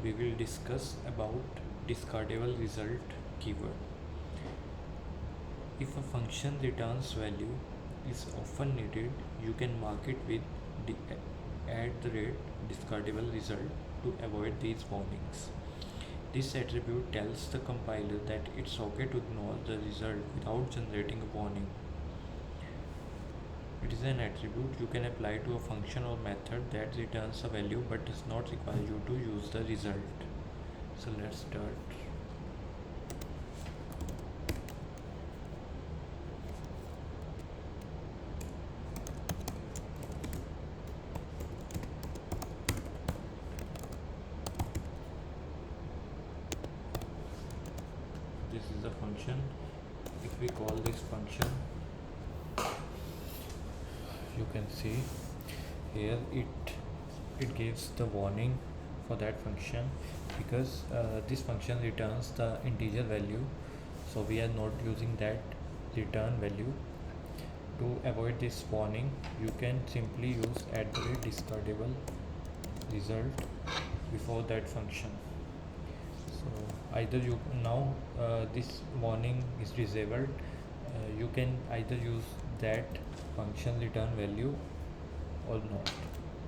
we will discuss about discardable result keyword. If a function returns value is often needed, you can mark it with the discardable result to avoid these warnings. This attribute tells the compiler that it's okay to ignore the result without generating a warning. It is an attribute you can apply to a function or method that returns a value but does not require you to use the result. So let's start. This is the function. If we call this function, you can see here it gives the warning for that function because this function returns the integer value, so we are not using that return value. To avoid this warning, you can simply use @discardable result before that function. So either you now this warning is disabled, you can either use that function return value or not.